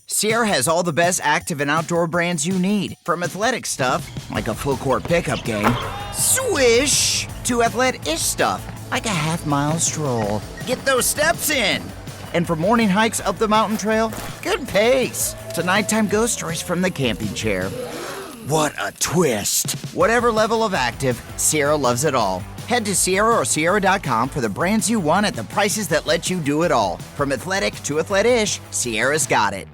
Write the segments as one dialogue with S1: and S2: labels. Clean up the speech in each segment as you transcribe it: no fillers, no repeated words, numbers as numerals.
S1: Sierra has all the best active and outdoor brands you need. From athletic stuff, like a full-court pickup game, swish, to athlete-ish stuff, like a half-mile stroll. Get those steps in. And for morning hikes up the mountain trail, good pace. To nighttime ghost stories from the camping chair. What a twist. Whatever level of active, Sierra loves it all. Head to Sierra or Sierra.com for the brands you want at the prices that let you do it all. From athletic to athlete-ish, Sierra's got it.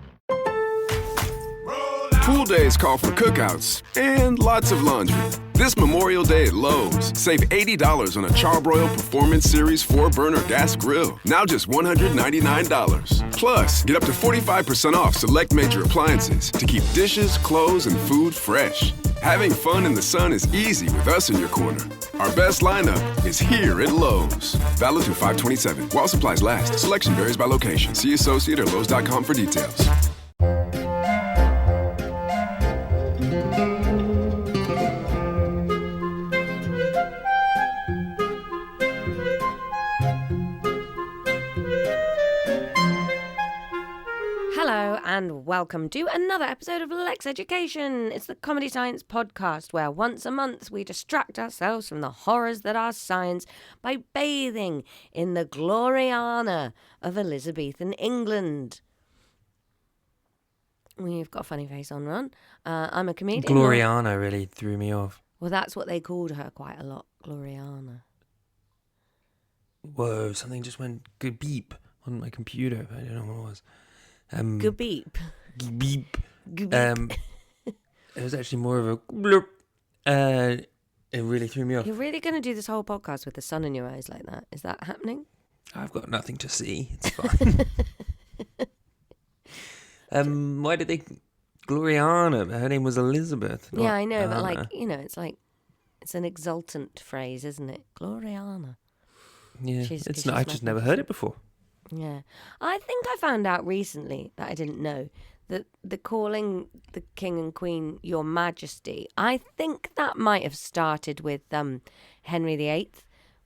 S2: Pool days call for cookouts and lots of laundry. This Memorial Day at Lowe's, save $80 on a Charbroil Performance Series 4-burner gas grill. Now just $199. Plus, get up to 45% off select major appliances to keep dishes, clothes, and food fresh. Having fun in the sun is easy with us in your corner. Our best lineup is here at Lowe's. Valid through 5/27. While supplies last. Selection varies by location. See associate or Lowe's.com for details.
S3: And welcome to another episode of Lexx Education. It's the comedy science podcast where once a month we distract ourselves from the horrors that are science by bathing in the Gloriana of Elizabethan England. You've got a funny face on, Ron. I'm a comedian.
S4: Gloriana really threw me off.
S3: Well, that's what they called her quite a lot, Gloriana.
S4: Whoa, something just went good beep on my computer. I don't know what it was.
S3: Good beep.
S4: Beep. It was actually more of a blurp. It really threw me off.
S3: You're really going to do this whole podcast with the sun in your eyes like that? Is that happening?
S4: I've got nothing to see. It's fine. Why did they... Gloriana, her name was Elizabeth.
S3: Yeah, I know,
S4: Anna.
S3: but it's an exultant phrase, isn't it? Gloriana.
S4: Yeah, it's not. I've just never heard it before.
S3: Yeah. I think I found out recently that I didn't know that the calling the king and queen your majesty, I think that might have started with Henry VIII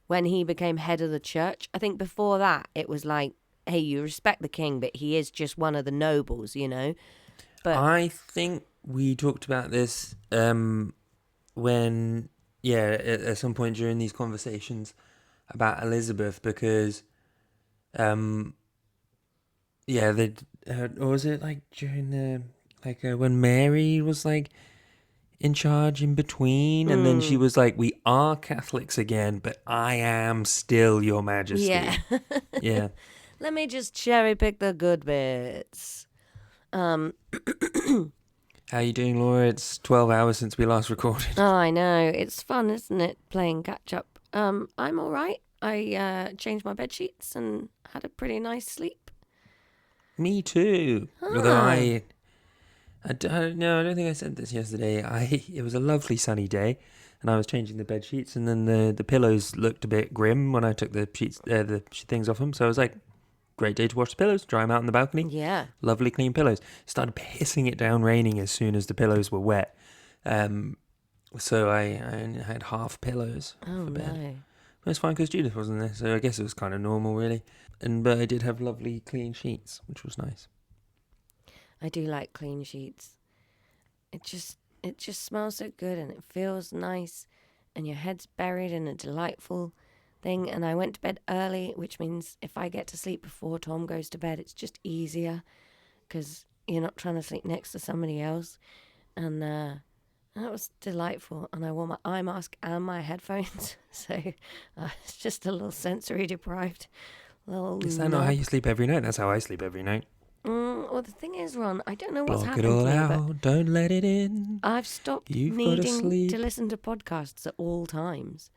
S3: when he became head of the church. I think before that it was like, hey, you respect the king, but he is just one of the nobles, you know. But
S4: I think we talked about this when, at some point during these conversations about Elizabeth, because or was it like during the when Mary was like in charge in between, and then she was like, "We are Catholics again, but I am still your Majesty."
S3: Yeah,
S4: yeah.
S3: Let me just cherry pick the good bits.
S4: How you doing, Laura? It's 12 hours since we last recorded.
S3: Oh, I know. It's fun, isn't it? Playing catch up. I'm all right. I changed my bed sheets and had a pretty nice sleep.
S4: Me too. Although I don't think I said this yesterday. It was a lovely sunny day, and I was changing the bed sheets, and then the pillows looked a bit grim when I took the sheets, the things off them. So I was like, great day to wash the pillows, dry them out on the balcony.
S3: Yeah,
S4: lovely clean pillows. Started pissing it down, raining as soon as the pillows were wet. So I only had half pillows for bed.
S3: No.
S4: It was fine because Judith wasn't there, so I guess it was kind of normal, really. But I did have lovely clean sheets, which was nice.
S3: I do like clean sheets. It just smells so good and it feels nice, and your head's buried in a delightful thing. And I went to bed early, which means if I get to sleep before Tom goes to bed, it's just easier because you're not trying to sleep next to somebody else. And that was delightful, and I wore my eye mask and my headphones, so it's just a little sensory deprived.
S4: Is that not how you sleep every night? That's how I sleep every night.
S3: Well, the thing is, Ron, I don't know what's
S4: Block
S3: happened
S4: it all
S3: to me,
S4: out, don't let it in.
S3: I've stopped
S4: You've got to
S3: needing
S4: sleep.
S3: to listen to podcasts at all times.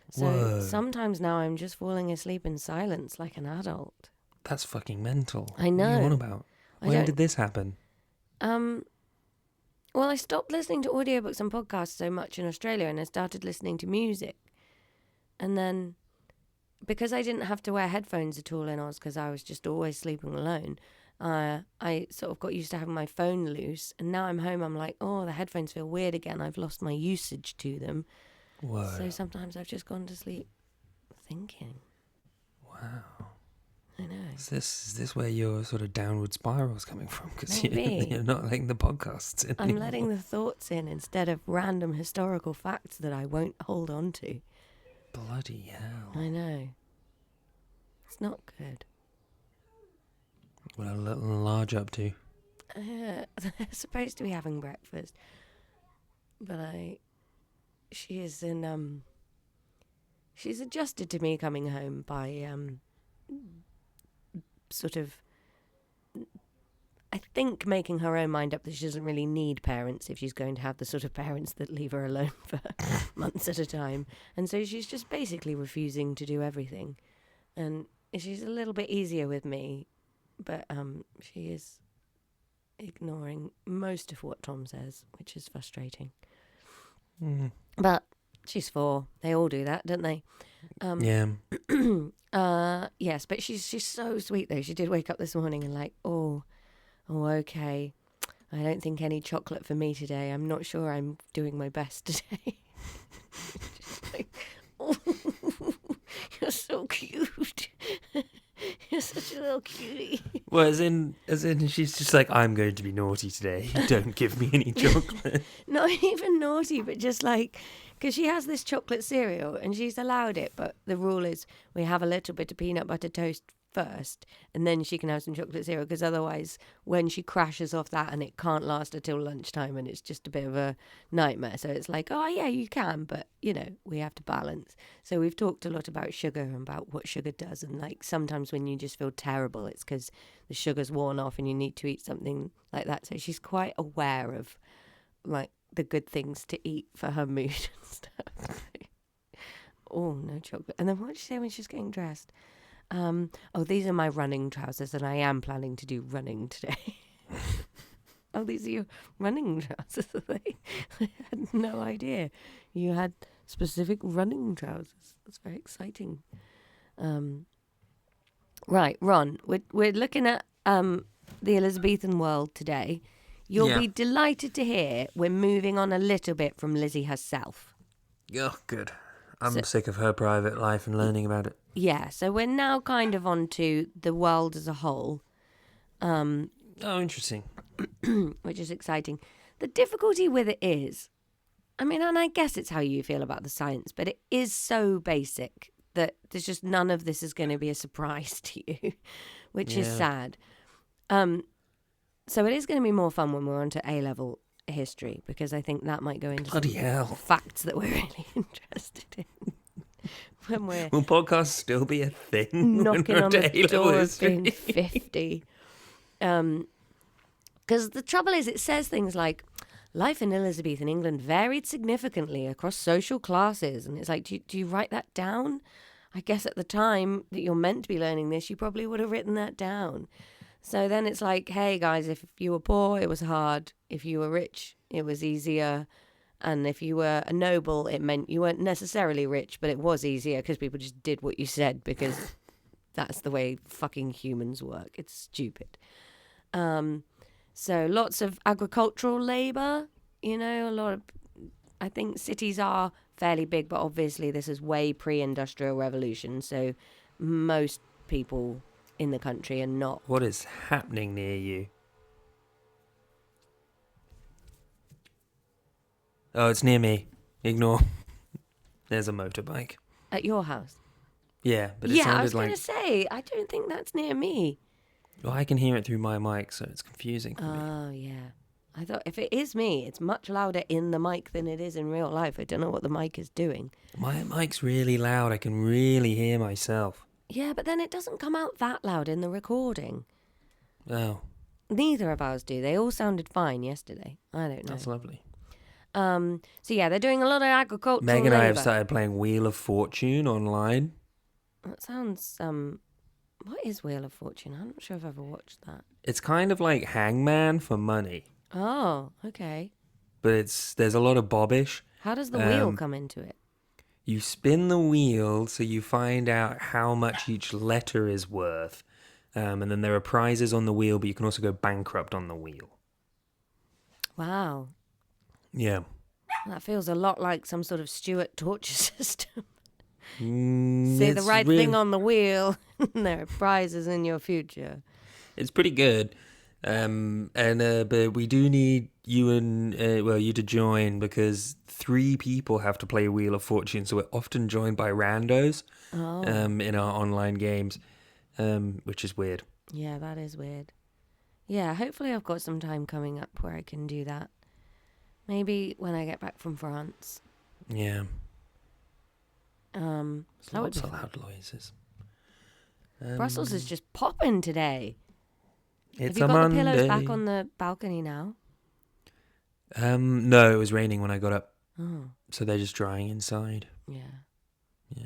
S3: So
S4: Whoa.
S3: sometimes now I'm just falling asleep in silence like an adult.
S4: That's fucking mental.
S3: I know.
S4: What are you on about? When did this happen?
S3: Well, I stopped listening to audiobooks and podcasts so much in Australia, and I started listening to music. And then, because I didn't have to wear headphones at all in Oz, because I was just always sleeping alone, I sort of got used to having my phone loose. And now I'm home, I'm like, oh, the headphones feel weird again. I've lost my usage to them.
S4: Whoa.
S3: So sometimes I've just gone to sleep thinking.
S4: Wow.
S3: I know.
S4: Is this where your sort of downward spiral's coming from? Because
S3: Maybe.
S4: you're not letting the podcasts in
S3: I'm
S4: anymore.
S3: letting the thoughts in instead of random historical facts that I won't hold on to.
S4: Bloody hell.
S3: I know. It's not good.
S4: What are Little and Large up to?
S3: They're supposed to be having breakfast, but she's adjusted to me coming home by sort of, I think, making her own mind up that she doesn't really need parents if she's going to have the sort of parents that leave her alone for months at a time. And so she's just basically refusing to do everything. And she's a little bit easier with me, but she is ignoring most of what Tom says, which is frustrating.
S4: Mm.
S3: But she's 4. They all do that, don't they?
S4: Yeah.
S3: Yes, but she's so sweet though. She did wake up this morning and like, oh, okay. I don't think any chocolate for me today. I'm not sure I'm doing my best today. Just like, oh, you're so cute. You're such a little cutie.
S4: Well, as in, she's just like, I'm going to be naughty today. Don't give me any chocolate.
S3: Not even naughty, but just like, because she has this chocolate cereal and she's allowed it, but the rule is we have a little bit of peanut butter toast first and then she can have some chocolate cereal, because otherwise when she crashes off that and it can't last until lunchtime and it's just a bit of a nightmare. So it's like, oh yeah, you can, but you know, we have to balance. So we've talked a lot about sugar and about what sugar does, and like sometimes when you just feel terrible it's because the sugar's worn off and you need to eat something like that. So she's quite aware of like the good things to eat for her mood and stuff. Oh, no chocolate. And then what did she say when she's getting dressed? Oh, these are my running trousers and I am planning to do running today. Oh, these are your running trousers, are they? I had no idea you had specific running trousers. That's very exciting. Right, Ron, we're looking at the Elizabethan world today. You'll be delighted to hear we're moving on a little bit from Lizzie herself.
S4: Oh, good. I'm sick of her private life and learning about it.
S3: Yeah, so we're now kind of on to the world as a whole.
S4: Oh, interesting.
S3: Which is exciting. The difficulty with it is, I mean, and I guess it's how you feel about the science, but it is so basic that there's just none of this is going to be a surprise to you, which is sad. So it is going to be more fun when we're on to A-level history, because I think that might go into
S4: Bloody
S3: some
S4: hell.
S3: facts that we're really interested in. When we're
S4: Will podcasts still be a thing?
S3: knocking
S4: when
S3: on
S4: we're
S3: the
S4: A-level
S3: door of
S4: history?
S3: being 50. Because the trouble is, it says things like, life in Elizabethan England varied significantly across social classes. And it's like, do you write that down? I guess at the time that you're meant to be learning this, you probably would have written that down. So then it's like, hey, guys, if you were poor, it was hard. If you were rich, it was easier. And if you were a noble, it meant you weren't necessarily rich, but it was easier because people just did what you said, because that's the way fucking humans work. It's stupid. So lots of agricultural labour, you know, a lot of, I think cities are fairly big, but obviously this is way pre-industrial revolution. So most people in the country are not.
S4: What is happening near you? Oh, it's near me. Ignore. There's a motorbike.
S3: At your house?
S4: Yeah, but it
S3: Yeah, I
S4: sounded
S3: was going
S4: like...
S3: to say, I don't think that's near me.
S4: Well, I can hear it through my mic, so it's confusing for me.
S3: Oh, yeah. I thought if it is me, it's much louder in the mic than it is in real life. I don't know what the mic is doing.
S4: My mic's really loud. I can really hear myself.
S3: Yeah, but then it doesn't come out that loud in the recording.
S4: Oh,
S3: Neither of ours do. They all sounded fine yesterday. I don't know.
S4: that's lovely.
S3: So yeah, they're doing a lot of agricultural
S4: Meg and I have
S3: labour.
S4: started playing Wheel of Fortune online.
S3: That sounds, what is Wheel of Fortune? I'm not sure I've ever watched that.
S4: It's kind of like Hangman for money,
S3: Oh, okay.
S4: but there's a lot of bobbish.
S3: How does the wheel come into it?
S4: You spin the wheel so you find out how much each letter is worth. And then there are prizes on the wheel, but you can also go bankrupt on the wheel.
S3: Wow.
S4: Yeah.
S3: That feels a lot like some sort of Stuart torture system. Say the
S4: It's
S3: right
S4: really-
S3: thing on the wheel. There are prizes in your future.
S4: It's pretty good. But we do need you you to join, because 3 people have to play Wheel of Fortune, so we're often joined by randos in our online games, which is weird.
S3: Yeah, that is weird. Yeah, hopefully I've got some time coming up where I can do that. Maybe when I get back from France.
S4: Yeah.
S3: That would
S4: Lots
S3: be
S4: of
S3: fun.
S4: loud noises.
S3: Brussels is just popping today.
S4: It's
S3: Have you
S4: a
S3: got
S4: Monday.
S3: the pillows back on the balcony now?
S4: No, it was raining when I got up,
S3: Oh,
S4: so they're just drying inside.
S3: yeah.
S4: Yeah.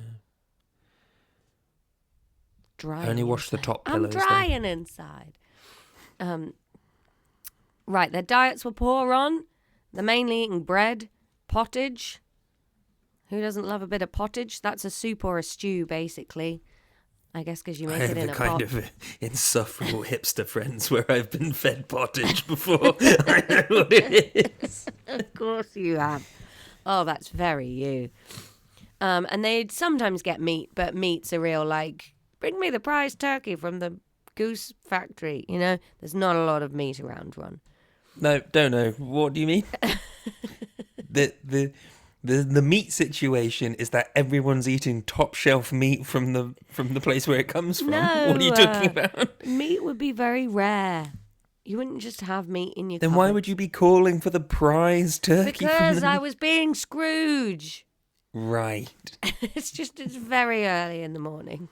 S3: Drying
S4: I only washed the
S3: inside.
S4: top
S3: I'm
S4: pillows, though.
S3: drying inside. Right, their diets were poor on. They're mainly eating bread, pottage. Who doesn't love a bit of pottage? That's a soup or a stew, basically. I guess because you make
S4: I
S3: it
S4: have
S3: in
S4: the
S3: a
S4: kind
S3: pot.
S4: of insufferable hipster friends where I've been fed pottage before. I know what it is.
S3: Of course you have. Oh, that's very you. And they'd sometimes get meat, but meat's a real, like, bring me the prize turkey from the goose factory. You know, there's not a lot of meat around, Ron.
S4: No, don't know. What do you mean? The meat situation is that everyone's eating top shelf meat from the place where it comes from.
S3: No,
S4: What are you talking about?
S3: Meat would be very rare. You wouldn't just have meat in your
S4: Then why
S3: cupboard.
S4: would you be calling for the prize turkey?
S3: Because
S4: from
S3: I was being Scrooge.
S4: Right.
S3: It's very early in the morning.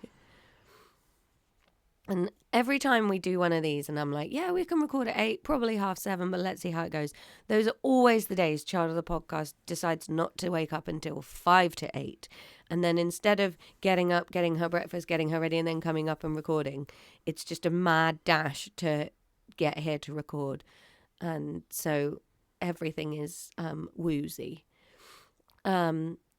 S3: And every time we do one of these and I'm like, yeah, we can record at 8, probably 7:30, but let's see how it goes. Those are always the days Child of the Podcast decides not to wake up until 5 to 8. And then instead of getting up, getting her breakfast, getting her ready, and then coming up and recording, it's just a mad dash to get here to record. And so everything is woozy.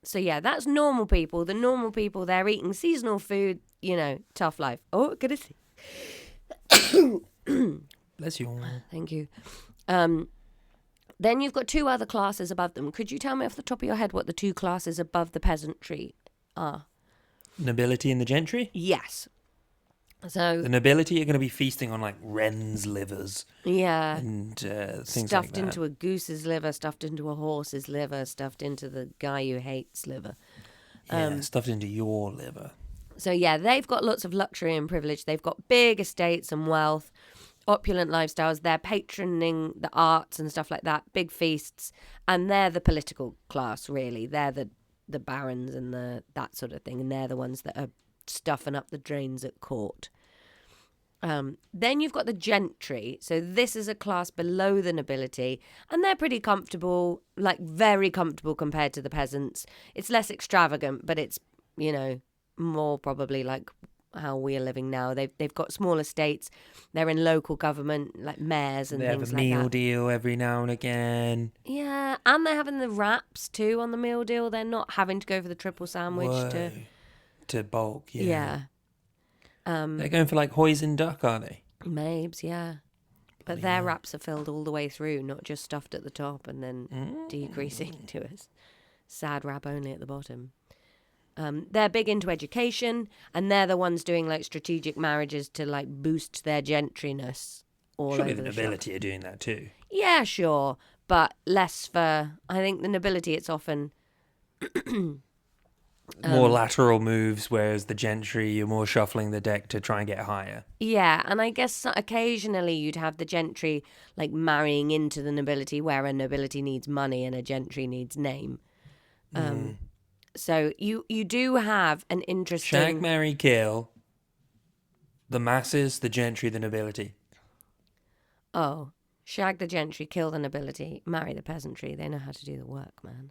S3: So yeah, that's normal people. The normal people, they're eating seasonal food, you know, tough life. Oh, goodness.
S4: Bless you.
S3: Thank you. Then you've got 2 other classes above them. Could you tell me off the top of your head what the 2 classes above the peasantry are?
S4: Nobility and the gentry?
S3: Yes. So
S4: The nobility are going to be feasting on like wren's livers
S3: yeah,
S4: and things
S3: stuffed
S4: like that.
S3: into a goose's liver, stuffed into a horse's liver, stuffed into the guy you hate's liver.
S4: Yeah, stuffed into your liver.
S3: So yeah, they've got lots of luxury and privilege. They've got big estates and wealth, opulent lifestyles. They're patroning the arts and stuff like that, big feasts, and they're the political class, really. They're the barons and that sort of thing, and they're the ones that are stuffing up the drains at court. Then you've got the gentry. So this is a class below the nobility, and they're pretty comfortable, like very comfortable compared to the peasants. It's less extravagant, but it's, you know, more probably like how we're living now. They've got small estates. They're in local government, like mayors and
S4: They have
S3: things
S4: a
S3: like
S4: meal
S3: that.
S4: deal every now and again.
S3: Yeah, and they're having the wraps too on the meal deal. They're not having to go for the triple sandwich
S4: Whoa. To bulk, yeah.
S3: yeah.
S4: They're going for like hoisin duck, are they?
S3: Mabes, yeah. But their wraps are filled all the way through, not just stuffed at the top and then decreasing to a sad wrap only at the bottom. They're big into education, and they're the ones doing like strategic marriages to like boost their gentryness all
S4: Surely
S3: over
S4: the
S3: the shop.
S4: nobility are doing that too.
S3: Yeah, sure, but less for. I think the nobility. It's often
S4: More lateral moves, whereas the gentry, you're more shuffling the deck to try and get higher.
S3: yeah, and I guess occasionally you'd have the gentry like marrying into the nobility, where a nobility needs money and a gentry needs name. So you do have an interesting.
S4: Shag, marry, kill. The masses, the gentry, the nobility.
S3: Oh, shag the gentry, kill the nobility, marry the peasantry. They know how to do the work, man.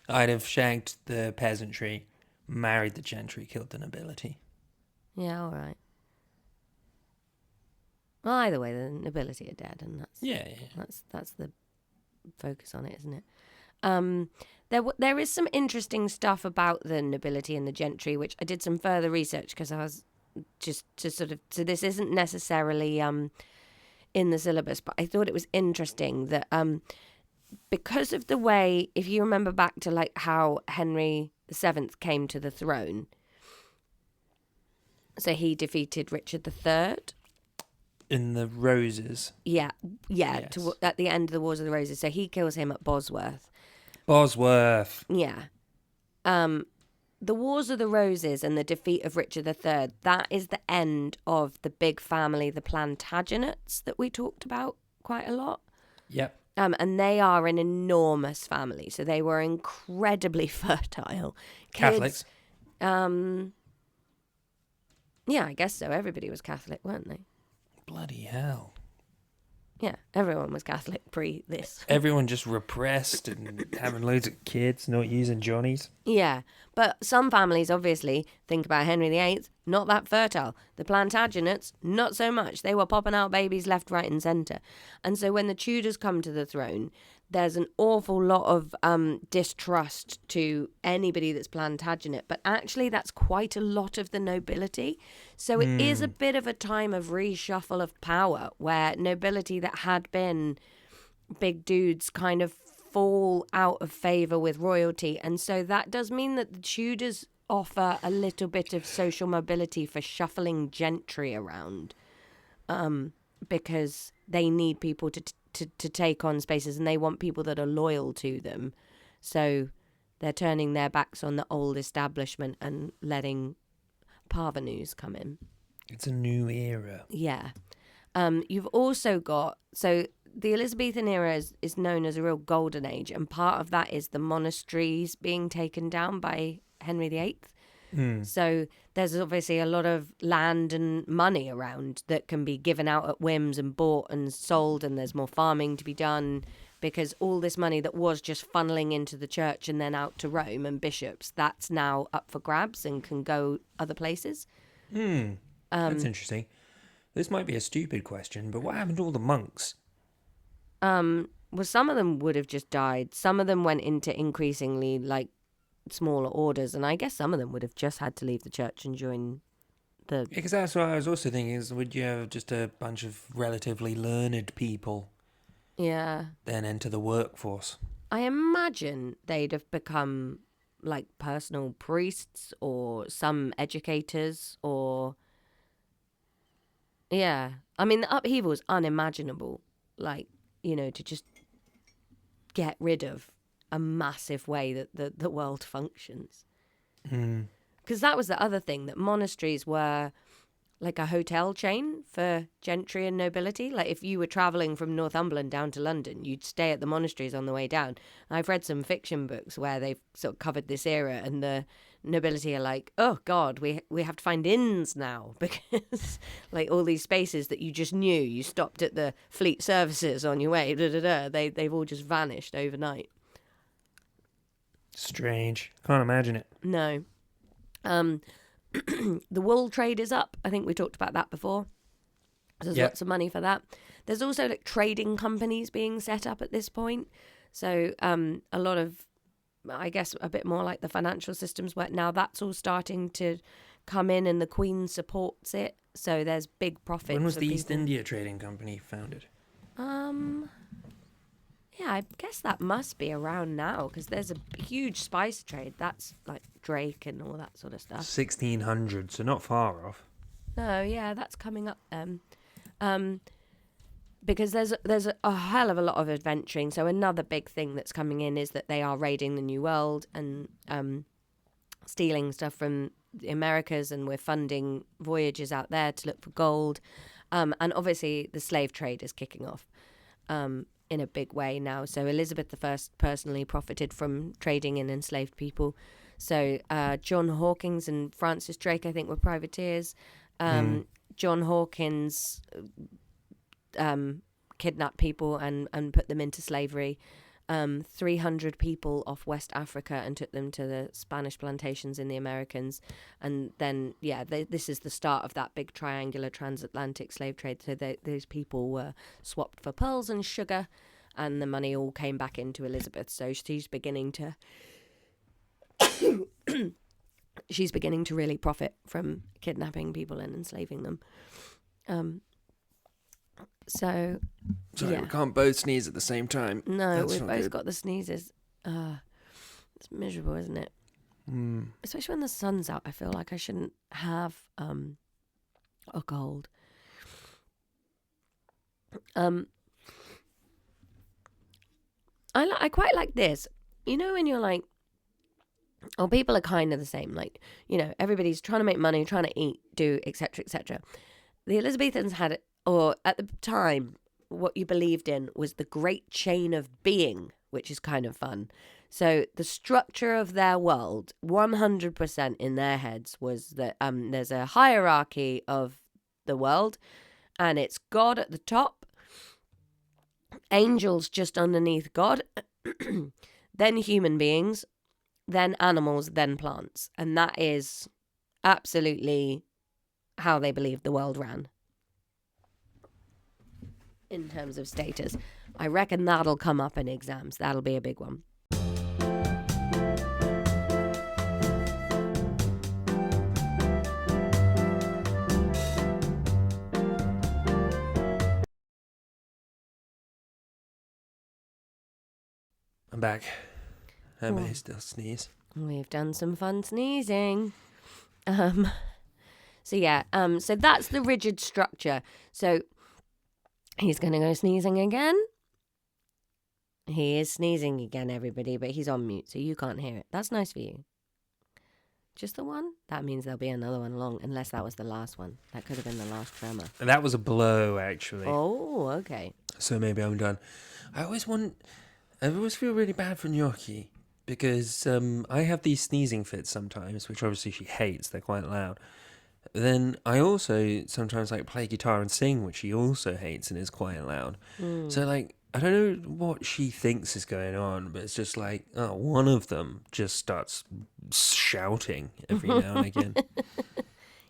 S4: I'd have shagged the peasantry, married the gentry, killed the nobility.
S3: Yeah, all right. Well, either way, the nobility are dead, and
S4: Yeah.
S3: that's the focus on it, isn't it? There is some interesting stuff about the nobility and the gentry, which I did some further research because I was just to sort of. So this isn't necessarily in the syllabus, but I thought it was interesting that because of the way, if you remember back to like how Henry VII came to the throne, so he defeated Richard III.
S4: In the Roses.
S3: Yeah,
S4: Yes.
S3: at the end of the Wars of the Roses. So he kills him at Bosworth.
S4: Yeah.
S3: The Wars of the Roses and the defeat of Richard III, that is the end of the big family, the Plantagenets, that we talked about quite a lot.
S4: Yep.
S3: And they are an enormous family. So they were incredibly fertile.
S4: Catholics.
S3: Yeah, I guess so. Everybody was Catholic, weren't they?
S4: Bloody hell.
S3: Yeah, everyone was Catholic pre this.
S4: Everyone just repressed and having loads of kids, not using Johnnies.
S3: Yeah, but some families, obviously, think about Henry VIII, not that fertile. The Plantagenets, not so much. They were popping out babies left, right and centre. And so when the Tudors come to the throne, there's an awful lot of distrust to anybody that's Plantagenet. But actually, that's quite a lot of the nobility. So it is a bit of a time of reshuffle of power where nobility that had been big dudes kind of fall out of favour with royalty. And so that does mean that the Tudors offer a little bit of social mobility for shuffling gentry around, because they need people to take on spaces and they want people that are loyal to them. So they're turning their backs on the old establishment and letting parvenus come in.
S4: It's a new era.
S3: Yeah. You've also got... So the Elizabethan era is known as a real golden age, and part of that is the monasteries being taken down by Henry VIII. So there's obviously a lot of land and money around that can be given out at whims and bought and sold, and there's more farming to be done because all this money that was just funneling into the church and then out to Rome and bishops, that's now up for grabs and can go other places.
S4: That's interesting. This might be a stupid question, but what happened to all the monks?
S3: Well, some of them would have just died. Some of them went into increasingly like smaller orders, and I guess some of them would have just had to leave the church and join the...
S4: Because that's what I was also thinking, is would you have just a bunch of relatively learned people
S3: Yeah.
S4: then enter the workforce?
S3: I imagine they'd have become like personal priests or some educators or... Yeah. I mean, the upheaval is unimaginable. Like, you know, to just get rid of a massive way that the world functions. Because that was the other thing, that monasteries were like a hotel chain for gentry and nobility. Like if you were travelling from Northumberland down to London, you'd stay at the monasteries on the way down. I've read some fiction books where they've sort of covered this era, and the nobility are like, oh God, we have to find inns now, because like all these spaces that you just knew, you stopped at the fleet services on your way, they've all just vanished overnight.
S4: Strange. Can't imagine it.
S3: No. The wool trade is up. I think we talked about that before. There's lots of money for that. There's also like trading companies being set up at this point. So a lot of, I guess, a bit more like the financial systems work now. That's all starting to come in, and the Queen supports it. So there's big profits.
S4: When was
S3: for
S4: the East
S3: people.
S4: India Trading Company founded?
S3: Yeah, I guess that must be around now, because there's a huge spice trade. That's like Drake and all that sort of stuff.
S4: 1600, so not far off.
S3: No, yeah, that's coming up then. Because there's a hell of a lot of adventuring. So another big thing that's coming in is that they are raiding the New World and stealing stuff from the Americas, and we're funding voyages out there to look for gold. And obviously the slave trade is kicking off in a big way now. So Elizabeth I personally profited from trading in enslaved people. So John Hawkins and Francis Drake, I think, were privateers. John Hawkins kidnapped people and put them into slavery. 300 people off West Africa and took them to the Spanish plantations in the Americans. And then, this is the start of that big triangular transatlantic slave trade. So those people were swapped for pearls and sugar, and the money all came back into Elizabeth. So she's beginning to really profit from kidnapping people and enslaving them. So,
S4: Sorry,
S3: yeah.
S4: we can't both sneeze at the same time.
S3: No,
S4: That's
S3: we've
S4: not
S3: both
S4: good.
S3: got the sneezes. It's miserable, isn't it? Especially when the sun's out. I feel like I shouldn't have a cold. I quite like this. You know, when you're like, oh, people are kind of the same. Like, you know, everybody's trying to make money, trying to eat, do, etc., etc. The Elizabethans had, or at the time, what you believed in was the great chain of being, which is kind of fun. So the structure of their world, 100% in their heads, was that there's a hierarchy of the world, and it's God at the top, angels just underneath God, then human beings, then animals, then plants. And that is absolutely how they believed the world ran in terms of status. I reckon that'll come up in exams. That'll be a big one.
S4: I'm back. I may still sneeze.
S3: We've done some fun sneezing. So that's the rigid structure. So he's going to go sneezing again. He is sneezing again, everybody, but he's on mute, so you can't hear it. That's nice for you. Just the one? That means there'll be another one along, unless that was the last one. That could have been the last tremor.
S4: That was a blow, actually.
S3: Oh, okay.
S4: So maybe I'm done. I always feel really bad for Gnocchi because I have these sneezing fits sometimes, which obviously she hates. They're quite loud. Then I also sometimes like play guitar and sing, which she also hates and is quite loud. So like, I don't know what she thinks is going on, but it's just like, one of them just starts shouting every now and again.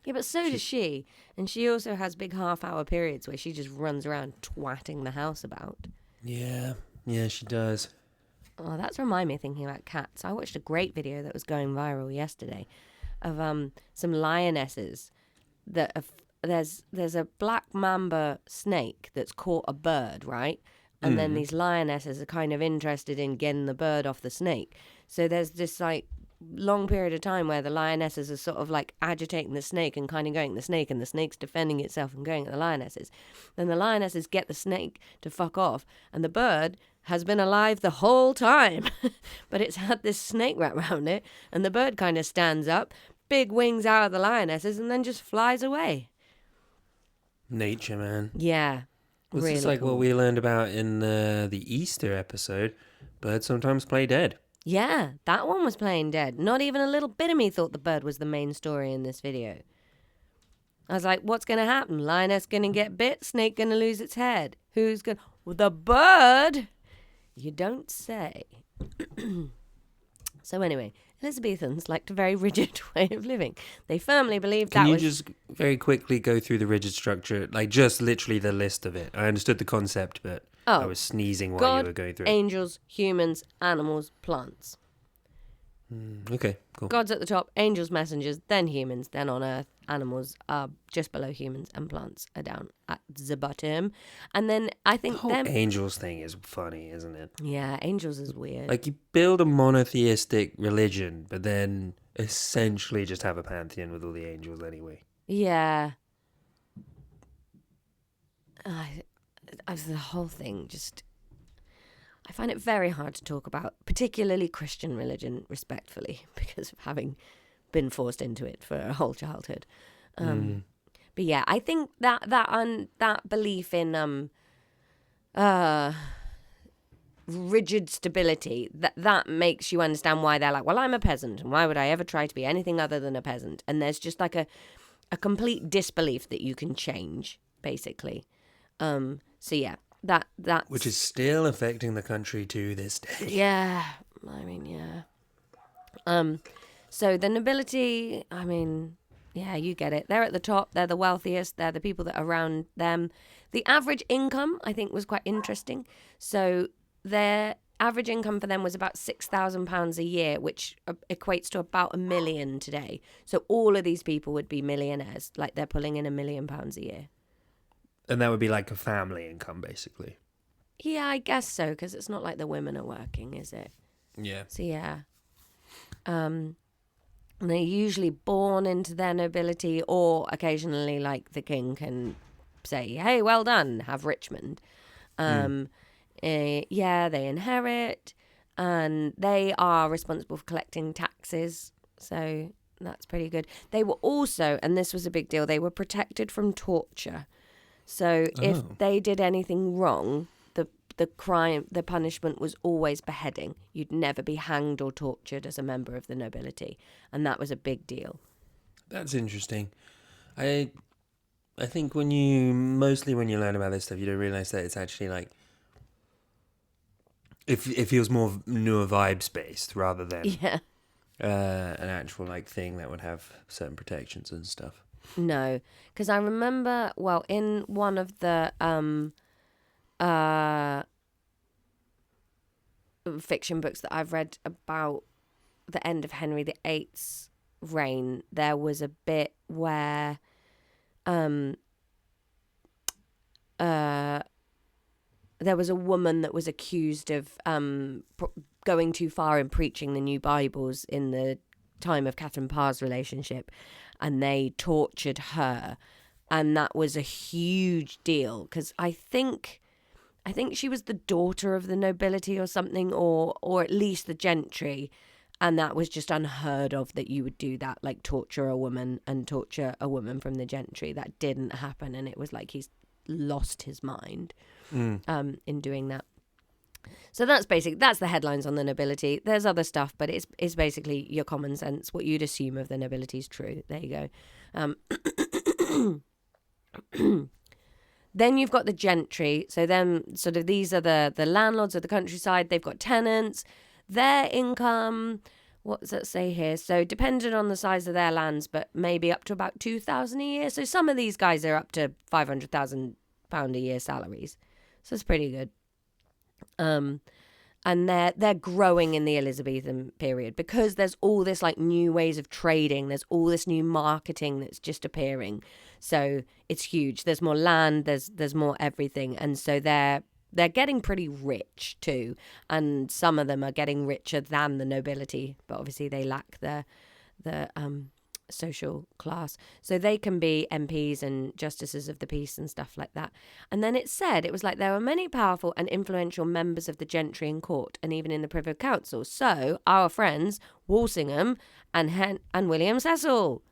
S3: Yeah, but so does she. And she also has big half-hour periods where she just runs around twatting the house about.
S4: Yeah, she does.
S3: Oh, that's remind me thinking about cats. I watched a great video that was going viral yesterday of some lionesses that there's a black mamba snake that's caught a bird, right? And then these lionesses are kind of interested in getting the bird off the snake. So there's this like long period of time where the lionesses are sort of like agitating the snake and kind of going at the snake, and the snake's defending itself and going at the lionesses. Then the lionesses get the snake to fuck off, and the bird has been alive the whole time, but it's had this snake wrapped around it, and the bird kind of stands up, big wings out of the lionesses, and then just flies away.
S4: Nature, man.
S3: Yeah.
S4: This
S3: really
S4: is like
S3: cool.
S4: what we learned about in the Easter episode. Birds sometimes play dead.
S3: Yeah, that one was playing dead. Not even a little bit of me thought the bird was the main story in this video. I was like, what's going to happen? Lioness going to get bit? Snake going to lose its head? Who's going to... Well, the bird? You don't say. So anyway, Elizabethans liked a very rigid way of living. They firmly believed
S4: Can
S3: that
S4: you
S3: was...
S4: just very quickly go through the rigid structure? Like, just literally the list of it. I understood the concept, but I was sneezing while
S3: God,
S4: you were going through it.
S3: angels, humans, animals, plants.
S4: Okay, cool.
S3: God's at the top, angels, messengers, then humans, then on earth. Animals are just below humans, and plants are down at the bottom. And then I think
S4: The whole angels thing is funny, isn't it?
S3: Yeah, angels is weird.
S4: Like, you build a monotheistic religion, but then essentially just have a pantheon with all the angels anyway.
S3: Yeah. The whole thing just... I find it very hard to talk about, particularly Christian religion, respectfully, because of having been forced into it for a whole childhood. But yeah, I think that belief in rigid stability, that makes you understand why they're like, well, I'm a peasant, and why would I ever try to be anything other than a peasant? And there's just like a complete disbelief that you can change, basically. So yeah, that's...
S4: Which is still affecting the country to this day.
S3: Yeah, I mean, yeah. So the nobility, I mean, yeah, you get it. They're at the top. They're the wealthiest. They're the people that are around them. The average income, I think, was quite interesting. So their average income for them was about £6,000 a year, which equates to about £1 million today. So all of these people would be millionaires. Like, they're pulling in £1 million a year.
S4: And that would be like a family income, basically.
S3: Yeah, I guess so, because it's not like the women are working, is it?
S4: Yeah.
S3: So yeah. And they're usually born into their nobility, or occasionally, like, the king can say, hey, well done, have Richmond. Yeah, they inherit, and they are responsible for collecting taxes. So that's pretty good. They were also, and this was a big deal, they were protected from torture. So if they did anything wrong, the punishment was always beheading. You'd never be hanged or tortured as a member of the nobility, and that was a big deal.
S4: That's interesting. I think when you learn about this stuff, you don't realize that it's actually like it feels more newer vibes based rather than
S3: Yeah.
S4: an actual like thing that would have certain protections and stuff.
S3: No, because I remember, well, in one of the fiction books that I've read about the end of Henry VIII's reign, there was a bit where there was a woman that was accused of going too far in preaching the new Bibles in the time of Catherine Parr's relationship, and they tortured her, and that was a huge deal because I think she was the daughter of the nobility or something, or at least the gentry, and that was just unheard of that you would do that, like torture a woman from the gentry. That didn't happen, and it was like he's lost his mind in doing that. So that's the headlines on the nobility. There's other stuff, but it's basically your common sense. What you'd assume of the nobility is true. There you go. Then you've got the gentry. So then sort of these are the landlords of the countryside. They've got tenants. Their income, what does that say here? So dependent on the size of their lands, but maybe up to about 2,000 a year. So some of these guys are up to £500,000 a year salaries. So it's pretty good. And they're growing in the Elizabethan period because there's all this like new ways of trading. There's all this new marketing that's just appearing. So it's huge. There's more land. There's more everything. And so they're getting pretty rich too. And some of them are getting richer than the nobility, but obviously they lack the social class. So they can be MPs and justices of the peace and stuff like that. And then it was like there were many powerful and influential members of the gentry in court and even in the Privy Council. So our friends Walsingham and William Cecil.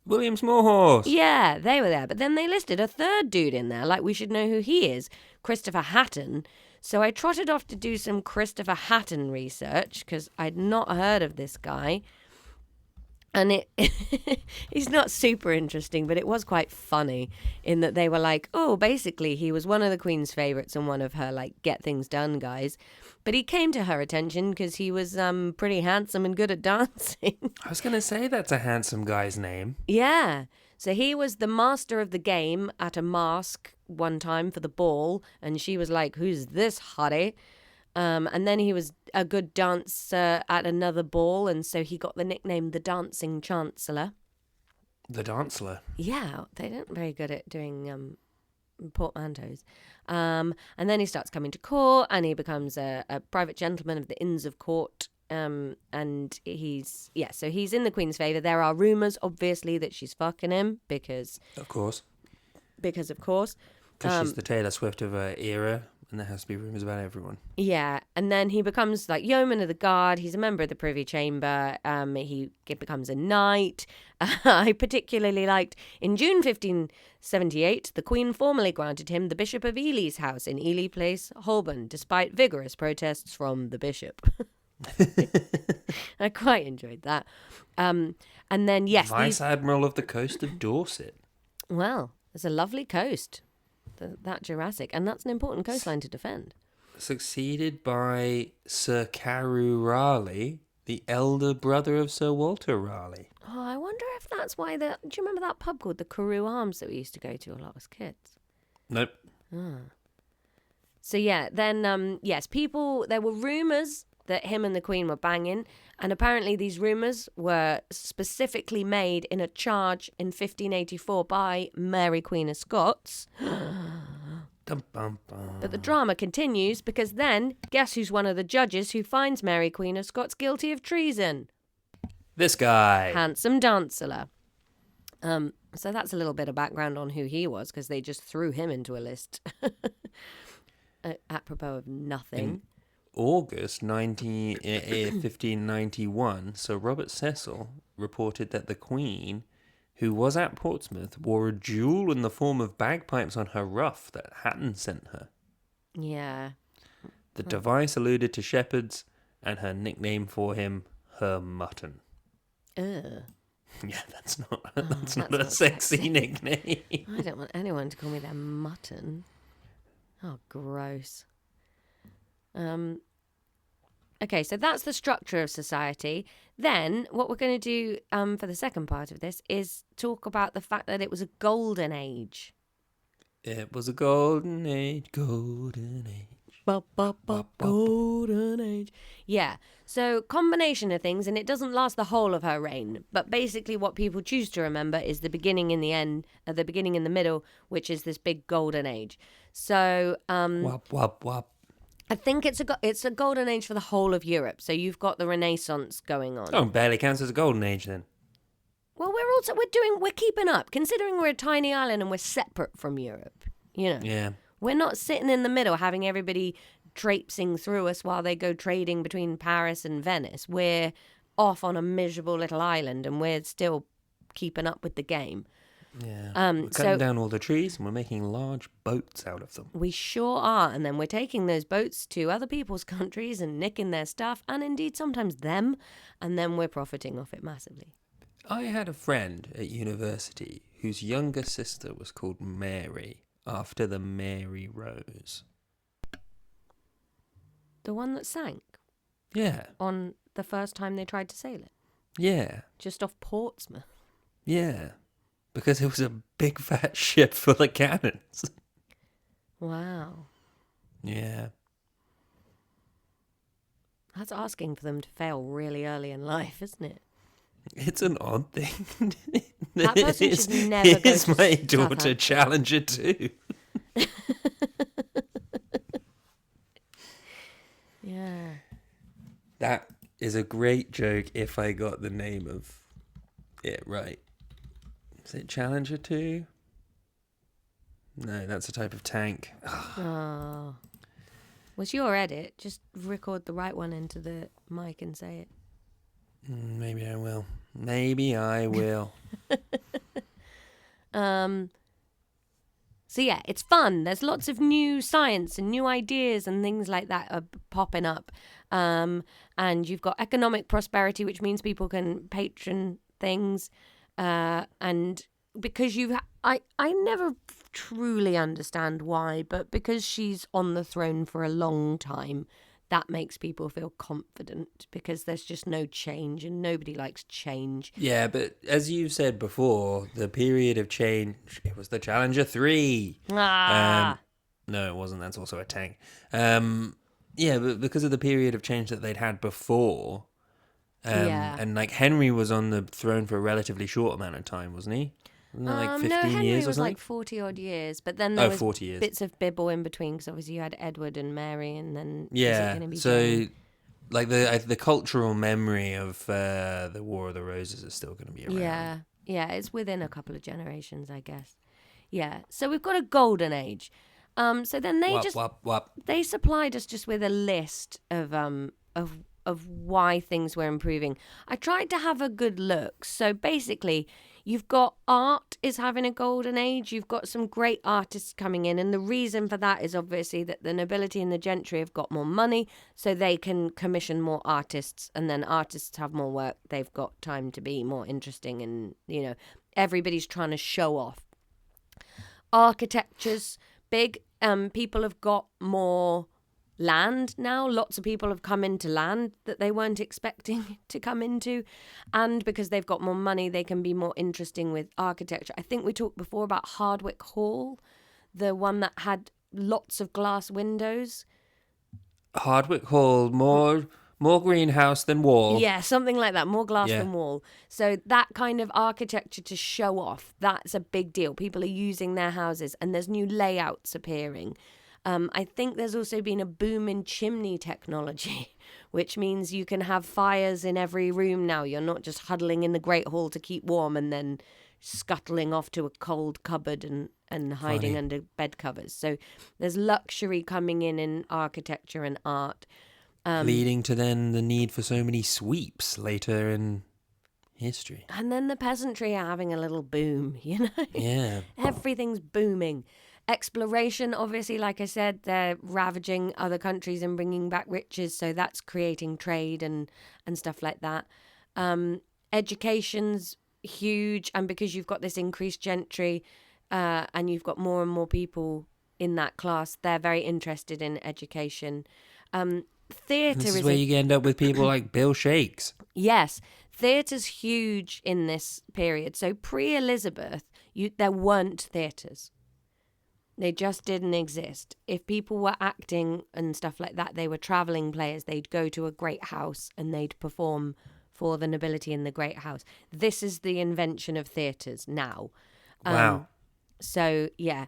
S4: William Smallhorse.
S3: Yeah, they were there. But then they listed a third dude in there, like we should know who he is, Christopher Hatton. So I trotted off to do some Christopher Hatton research because I'd not heard of this guy. And he's not super interesting, but it was quite funny in that they were like, oh, basically he was one of the Queen's favourites and one of her, like, get things done guys. But he came to her attention because he was pretty handsome and good at dancing.
S4: I was going to say that's a handsome guy's name.
S3: Yeah. So he was the master of the game at a masque one time for the ball. And she was like, who's this hottie? And then he was a good dancer at another ball, and so he got the nickname the Dancing Chancellor.
S4: The Dancer.
S3: Yeah, they aren't very good at doing portmanteaus. And then he starts coming to court, and he becomes a private gentleman of the Inns of Court. And he's in the Queen's favour. There are rumours, obviously, that she's fucking him because of course. Because
S4: she's the Taylor Swift of her era. And there has to be rumours about everyone. Yeah,
S3: and then he becomes like yeoman of the guard. He's a member of the Privy Chamber. He becomes a knight. I particularly liked, in June 1578, the Queen formally granted him the Bishop of Ely's house in Ely Place, Holborn, despite vigorous protests from the bishop. I quite enjoyed that. And then, yes.
S4: Vice Admiral of the coast of Dorset.
S3: Well, it's a lovely coast. That Jurassic, and that's an important coastline to defend.
S4: Succeeded by Sir Carew Raleigh, the elder brother of Sir Walter Raleigh.
S3: Oh, I wonder if that's why do you remember that pub called the Carew Arms that we used to go to a lot as kids?
S4: Nope.
S3: So yeah, then yes, there were rumours that him and the Queen were banging, and apparently these rumours were specifically made in a charge in 1584 by Mary Queen of Scots.
S4: Dum, bum, bum.
S3: But the drama continues because then, guess who's one of the judges who finds Mary Queen of Scots guilty of treason?
S4: This guy.
S3: Handsome Dancer. So that's a little bit of background on who he was, because they just threw him into a list. Apropos of nothing.
S4: August 1591, Sir Robert Cecil reported that the Queen, who was at Portsmouth, wore a jewel in the form of bagpipes on her ruff that Hatton sent her.
S3: Yeah.
S4: The device alluded to shepherds, and her nickname for him, her mutton.
S3: Ugh.
S4: Yeah, that's not a sexy nickname.
S3: I don't want anyone to call me their mutton. Oh, gross. Okay, so that's the structure of society. Then what we're going to do for the second part of this is talk about the fact that it was a golden age.
S4: It was a golden age, golden age.
S3: Golden age. Yeah, so combination of things, and it doesn't last the whole of her reign. But basically what people choose to remember is the beginning and the end, the beginning and the middle, which is this big golden age. So
S4: Wop, wop, wop.
S3: I think it's a golden age for the whole of Europe. So you've got the Renaissance going on.
S4: Oh, barely counts as a golden age then.
S3: Well, we're keeping up, considering we're a tiny island and we're separate from Europe. You know.
S4: Yeah.
S3: We're not sitting in the middle having everybody traipsing through us while they go trading between Paris and Venice. We're off on a miserable little island and we're still keeping up with the game.
S4: Yeah. We're cutting down all the trees and we're making large boats out of them.
S3: We sure are. And then we're taking those boats to other people's countries and nicking their stuff, and indeed sometimes them, and then we're profiting off it massively.
S4: I had a friend at university whose younger sister was called Mary, after the Mary Rose.
S3: The one that sank
S4: Yeah.
S3: on the first time they tried to sail it,
S4: Yeah.
S3: just off Portsmouth.
S4: Yeah. Because it was a big fat ship full of cannons.
S3: Wow.
S4: Yeah.
S3: That's asking for them to fail really early in life, isn't it?
S4: It's an odd thing.
S3: That person should never go
S4: Here's
S3: to
S4: my daughter
S3: Southampton.
S4: Challenger too.
S3: Yeah.
S4: That is a great joke if I got the name of it right. Is it Challenger 2? No, that's a type of tank.
S3: Oh. Was your edit? Just record the right one into the mic and say it.
S4: Maybe I will. Maybe I will.
S3: So yeah, it's fun. There's lots of new science and new ideas and things like that are popping up. And you've got economic prosperity, which means people can patron things. And because I never truly understand why, but because she's on the throne for a long time, that makes people feel confident, because there's just no change and nobody likes change.
S4: Yeah, but as you said before, the period of change, it was the Challenger 3. No, it wasn't. That's also a tank. Yeah, but because of the period of change that they'd had before, and like Henry was on the throne for a relatively short amount of time, wasn't he? Wasn't it like 15
S3: no, Henry
S4: years or
S3: was
S4: something?
S3: like 40 odd years, but then there was
S4: 40 years.
S3: bits of bibble in between, because obviously you had Edward and Mary, and then
S4: Yeah,
S3: gonna be
S4: so
S3: Jane?
S4: like the cultural memory of the War of the Roses is still going to be around.
S3: Yeah, it's within a couple of generations, I guess. Yeah, so we've got a golden age. So then they they supplied us just with a list of why things were improving. I tried to have a good look. So basically, you've got art is having a golden age. You've got some great artists coming in. And the reason for that is obviously that the nobility and the gentry have got more money, so they can commission more artists. And then artists have more work. They've got time to be more interesting. And, you know, everybody's trying to show off. Architecture's big. People have got more land now. Lots of people have come into land that they weren't expecting to come into, and because they've got more money, they can be more interesting with architecture. I think we talked before about Hardwick Hall, the one that had lots of glass windows.
S4: Hardwick Hall, more More greenhouse than wall.
S3: Yeah, something like that. More glass
S4: Yeah.
S3: than wall. So that kind of architecture to show off, that's a big deal. People are using their houses and there's new layouts appearing. I think there's also been a boom in chimney technology, which means you can have fires in every room now. You're not just huddling in the Great Hall to keep warm and then scuttling off to a cold cupboard and hiding
S4: Funny.
S3: under bed covers. So there's luxury coming in architecture and art.
S4: Leading to then the need for so many sweeps later in history.
S3: And then the peasantry are having a little boom, you know?
S4: Yeah.
S3: Everything's booming. Exploration, obviously, like I said, they're ravaging other countries and bringing back riches, so that's creating trade and stuff like that. Education's huge, and because you've got this increased gentry and you've got more and more people in that class, they're very interested in education. Theatre
S4: This is where you end up with people like Bill Shakes.
S3: Yes, theatre's huge in this period. So pre-Elizabeth, there weren't theatres. They just didn't exist. If people were acting and stuff like that, they were travelling players. They'd go to a great house and they'd perform for the nobility in the great house. This is the invention of theatres now.
S4: Wow.
S3: So, yeah,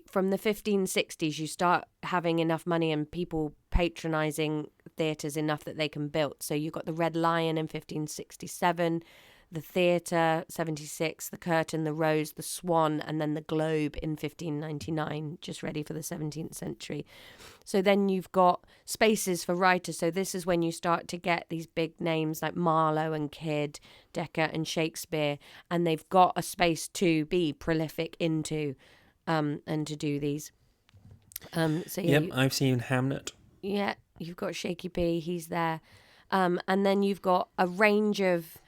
S3: from the 1560s, you start having enough money and people patronising theatres enough that they can build. So you got the Red Lion in 1567, the Theatre 76, the Curtain, the Rose, the Swan, and then the Globe in 1599, just ready for the 17th century. So then you've got spaces for writers. So this is when you start to get these big names like Marlowe and Kidd, Dekker and Shakespeare, and they've got a space to be prolific into and to do these. So yeah,
S4: Yep, I've seen Hamnet.
S3: yeah, you've got Shaky P, he's there. And then you've got a range of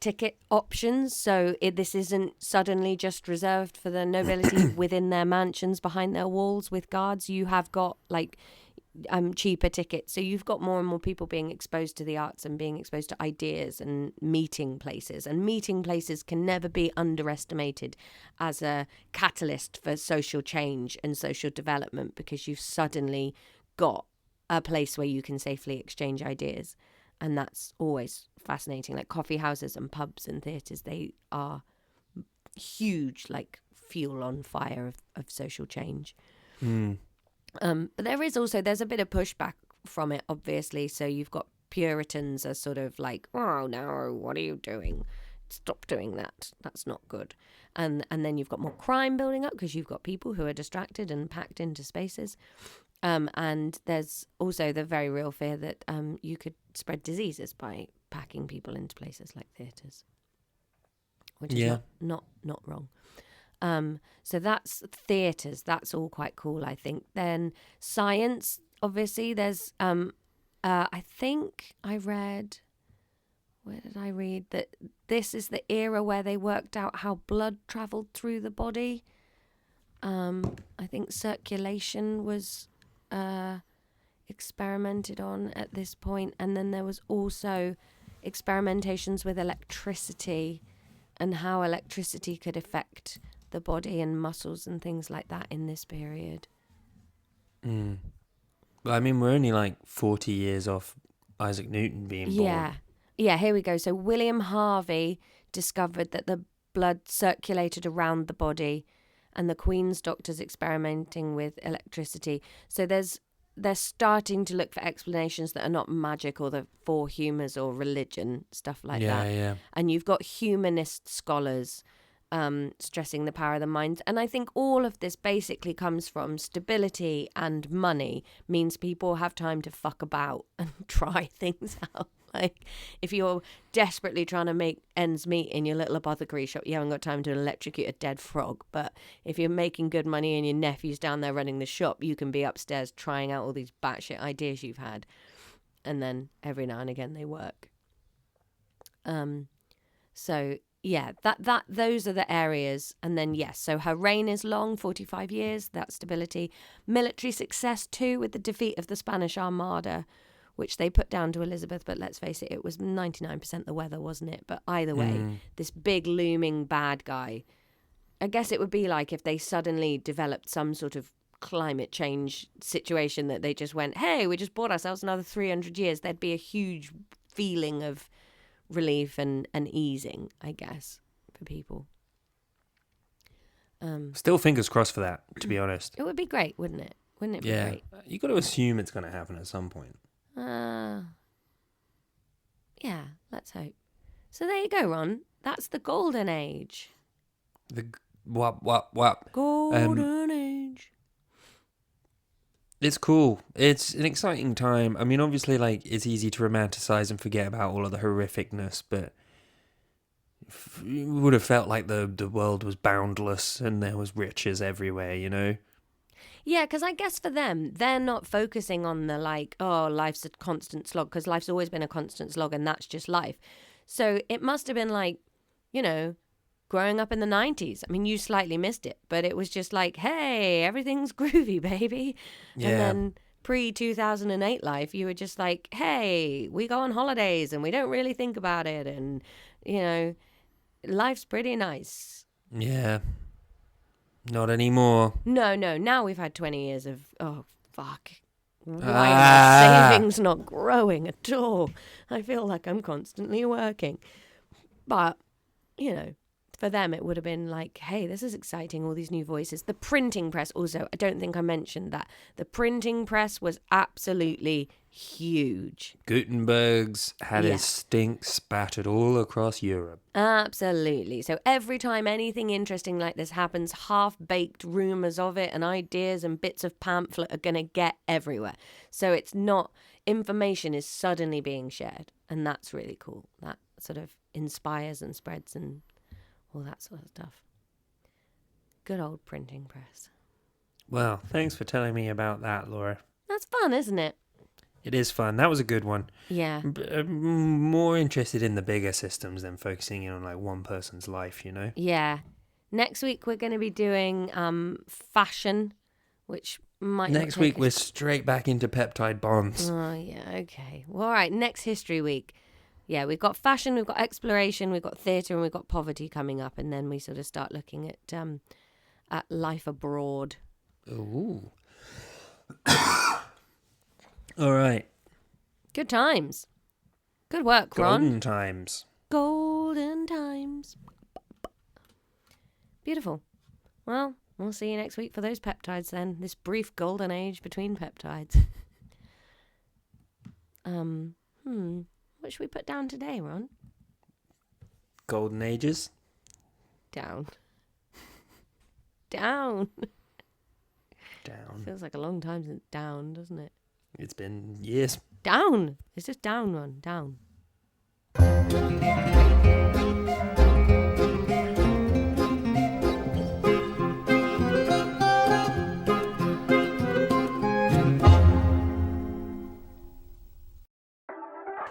S3: ticket options. So this isn't suddenly just reserved for the nobility within their mansions behind their walls with guards. You have got like cheaper tickets. So you've got more and more people being exposed to the arts and being exposed to ideas and meeting places. And meeting places can never be underestimated as a catalyst for social change and social development, because you've suddenly got a place where you can safely exchange ideas. And that's always fascinating. Like coffee houses and pubs and theatres, they are huge, like fuel on fire of social change. But there's a bit of pushback from it, obviously. So you've got Puritans are sort of like, oh no, what are you doing? Stop doing that. That's not good. And then you've got more crime building up because you've got people who are distracted and packed into spaces. And there's also the very real fear that you could spread diseases by packing people into places like theatres, which is not wrong. So that's theatres. That's all quite cool, I think. Then science, obviously, there's, I think I read, where did I read? That this is the era where they worked out how blood travelled through the body. I think circulation was experimented on at this point. And then there was also experimentations with electricity and how electricity could affect the body and muscles and things like that in this period.
S4: Well, I mean, we're only like 40 years off Isaac Newton being born.
S3: Yeah, here we go. So William Harvey discovered that the blood circulated around the body, and the Queen's doctors experimenting with electricity. So they're starting to look for explanations that are not magic or the four humours or religion, stuff like that.
S4: Yeah.
S3: And you've got humanist scholars stressing the power of the mind. And I think all of this basically comes from stability, and money means people have time to fuck about and try things out. Like, if you're desperately trying to make ends meet in your little apothecary shop, you haven't got time to electrocute a dead frog. But if you're making good money and your nephew's down there running the shop, you can be upstairs trying out all these batshit ideas you've had. And then every now and again they work. So yeah, those are the areas. And then yes, so her reign is long, 45 years, that's stability. Military success too, with the defeat of the Spanish Armada, which they put down to Elizabeth, but let's face it, it was 99% the weather, wasn't it? But either way, this big looming bad guy, I guess it would be like if they suddenly developed some sort of climate change situation that they just went, hey, we just bought ourselves another 300 years, there'd be a huge feeling of relief and easing, I guess, for people.
S4: Still fingers crossed for that, to be honest.
S3: It would be great, wouldn't it? Wouldn't it be great?
S4: You got to assume it's going to happen at some point.
S3: Yeah, let's hope. So there you go, Ron. That's the golden age.
S4: The what?
S3: Golden age.
S4: It's cool. It's an exciting time. I mean, obviously, like, it's easy to romanticize and forget about all of the horrificness, but it would have felt like the world was boundless and there was riches everywhere, you know?
S3: Yeah, because I guess for them, they're not focusing on the like, oh, life's a constant slog, because life's always been a constant slog and that's just life. So it must have been like, you know, growing up in the 90s. I mean, you slightly missed it, but it was just like, hey, everything's groovy, baby.
S4: Yeah.
S3: And then pre-2008 life, you were just like, hey, we go on holidays and we don't really think about it. And, you know, life's pretty nice.
S4: Yeah. Not anymore.
S3: No. Now we've had 20 years of, oh, fuck. Why are my savings not growing at all? I feel like I'm constantly working. But, you know, for them it would have been like, hey, this is exciting, all these new voices. The printing press also, I don't think I mentioned that. The printing press was absolutely huge.
S4: Gutenberg's had his stink spattered all across Europe.
S3: Absolutely. So every time anything interesting like this happens, half-baked rumours of it and ideas and bits of pamphlet are going to get everywhere. So it's not, information is suddenly being shared. And that's really cool. That sort of inspires and spreads and all that sort of stuff. Good old printing press.
S4: Well, thanks for telling me about that, Laura.
S3: That's fun, isn't it?
S4: It is fun. That was a good one.
S3: Yeah.
S4: More interested in the bigger systems than focusing in on like one person's life, you know?
S3: Yeah. Next week we're going to be doing fashion, which might
S4: Next week we're straight back into peptide bonds.
S3: Oh, yeah, okay. Well, all right, next history week. Yeah, we've got fashion, we've got exploration, we've got theatre, and we've got poverty coming up, and then we sort of start looking at life abroad.
S4: Ooh. All right.
S3: Good times. Good work, Ron.
S4: Golden times.
S3: Golden times. Beautiful. Well, we'll see you next week for those peptides then. This brief golden age between peptides. What should we put down today, Ron?
S4: Golden ages?
S3: Down. Down.
S4: Down.
S3: Feels like a long time since down, doesn't it?
S4: It's been years.
S3: Down. It's just down, Ron. Down.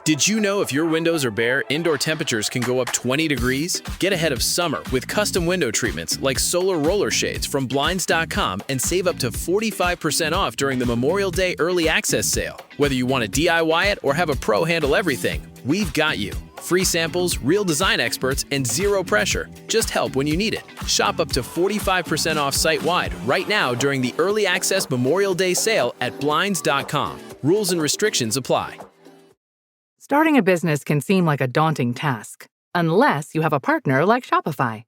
S5: Did you know if your windows are bare, indoor temperatures can go up 20 degrees? Get ahead of summer with custom window treatments like solar roller shades from Blinds.com and save up to 45% off during the Memorial Day Early Access Sale. Whether you want to DIY it or have a pro handle everything, we've got you. Free samples, real design experts, and zero pressure. Just help when you need it. Shop up to 45% off site-wide right now during the Early Access Memorial Day Sale at Blinds.com. Rules and restrictions apply.
S6: Starting a business can seem like a daunting task, unless you have a partner like Shopify.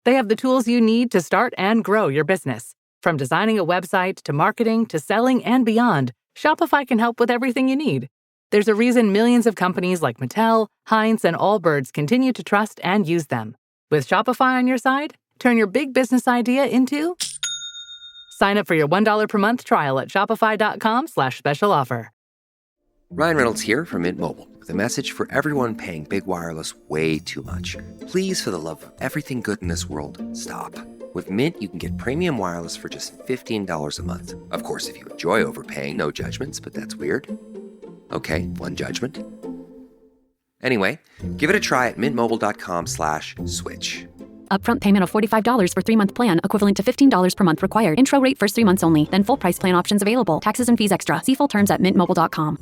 S6: They have the tools you need to start and grow your business. From designing a website to marketing to selling and beyond, Shopify can help with everything you need. There's a reason millions of companies like Mattel, Heinz, and Allbirds continue to trust and use them. With Shopify on your side, turn your big business idea into... Sign up for your $1 per month trial at shopify.com/special offer.
S7: Ryan Reynolds here from Mint Mobile with a message for everyone paying big wireless way too much. Please, for the love of everything good in this world, stop. With Mint, you can get premium wireless for just $15 a month. Of course, if you enjoy overpaying, no judgments, but that's weird. Okay, one judgment. Anyway, give it a try at mintmobile.com/switch.
S8: Upfront payment of $45 for 3-month plan, equivalent to $15 per month required. Intro rate first 3 months only, then full price plan options available. Taxes and fees extra. See full terms at mintmobile.com.